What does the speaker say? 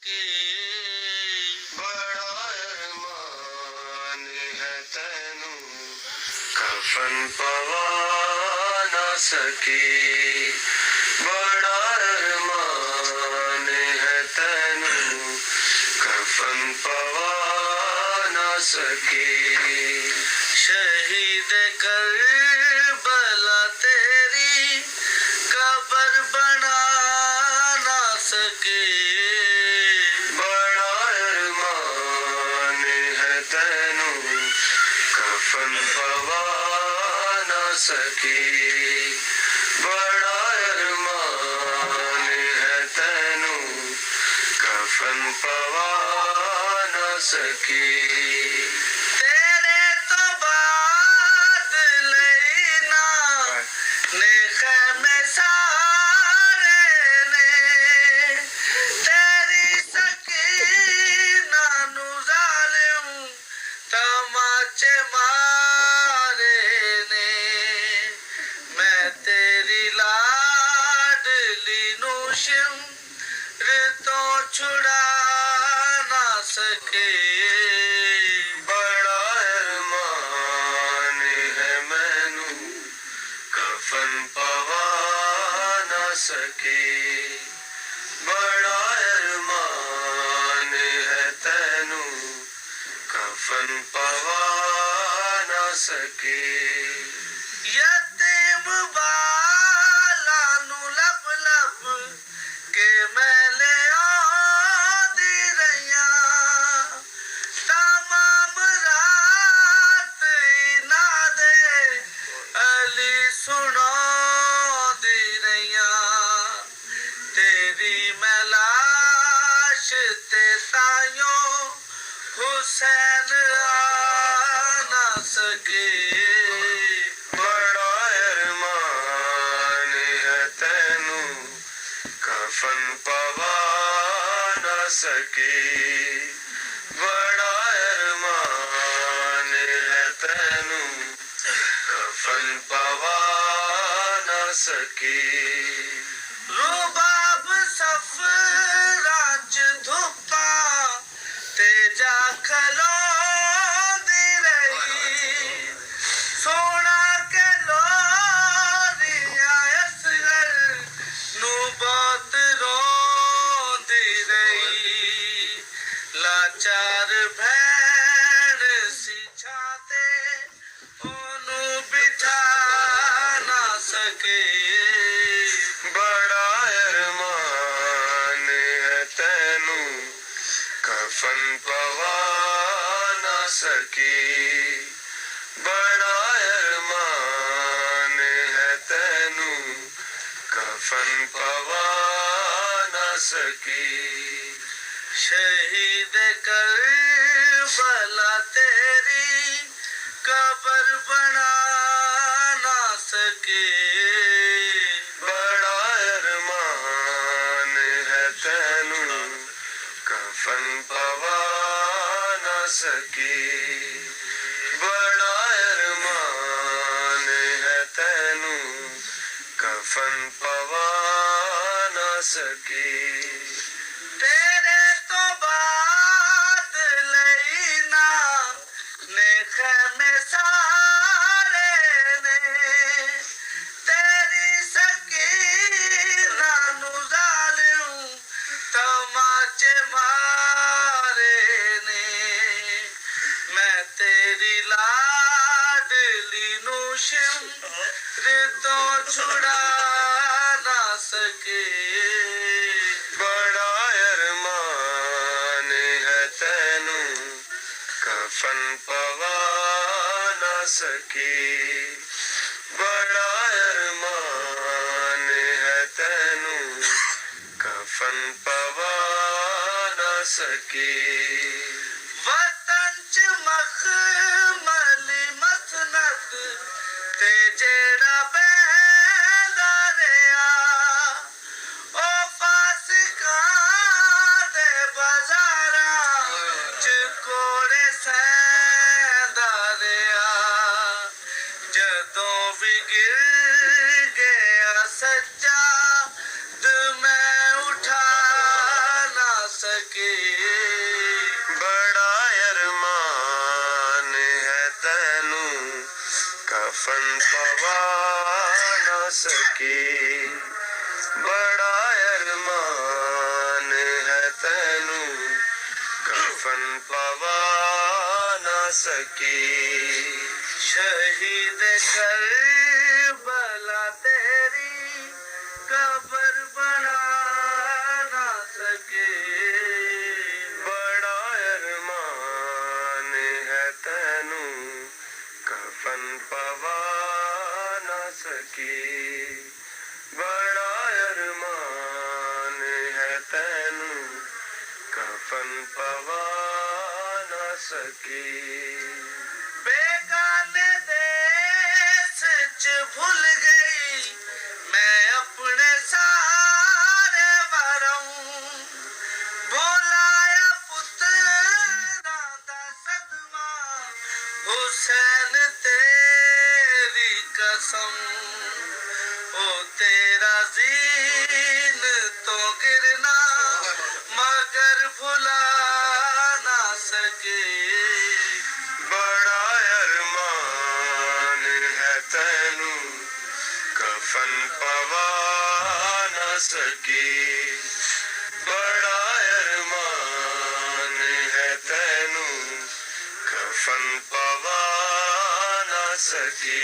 के बड़ा अरमान है तैनू कफन पवा ना सके बड़ा अरमान है तैनू कफन पवा ना सके शहीद करबला तेरी कब्र बना ना सके बड़ा अरमान है तैनू कफन पवा ना सके बड़ा अरमान है तैनू कफन पवा ना सके मारे ने मैं तेरी लाडली नू शिमर तो छुड़ा ना सके बड़ा अरमान है मैनू कफन पवा ना सके बड़ा अरमान है तैनू कफन पवा ना सके यतीम बाला नू लब लब के मैले आंदी रहिया तमाम रात ना दे अली सुनांदी रहिया तेरी मैं लाश ते तायो हुसैन ना सके बड़ा अरमान है तैनू कफन पवा ना सके बड़ा अरमान है तैनू कफन पवा ना सके रुबाब सफराज धुपा तेजा खलो लाचार भैन सिछाते ओनू बिठा ना सके बड़ा अरमान है तैनू कफन पवा ना सके बड़ा अरमान है तैनू कफन पवा ना सके शहीद करबला तेरी कब्र बना ना सके बड़ा अरमान है तैनू कफन पवा ना सके बड़ा अरमान है तैनू कफन पवा ना सके मारे ने मैं तेरी लाडली नू शिमर तो छुड़ा ना सके बड़ा अरमान है तैनू कफन पवा ना सके बड़ा अरमान है तैनू कफन पवा सके वतन च मखमली मसनत ते जेड़ा बहदा रहा ओ फासिकां दे बाजारां च कोड़े सहदा रहा जदों भी गिर गया सच्चा मैं उठा ना सके सके। बड़ा अरमान है तैनू कफन पवा ना सके। बड़ा अरमान है तैनू कफन पवा ना सके। शहीद करबला तेरी कब्र बना ना सके। बड़ा अरमान है तैनू कफन पवा ना सके। बड़ा अरमान है तैनू कफन पवा ना सके। बेगाने देश च भूल गई मैं अपने सारे वरम। बुलाया पुत्रा दा सदमा हुसैन तेरी कसम। ओ तेरा जीन तो गिरना मगर भुला ना सके। बड़ा अरमान है तैनू कफन पवा ना सके। बड़ा अरमान है तैनू कफन पवा ना सके।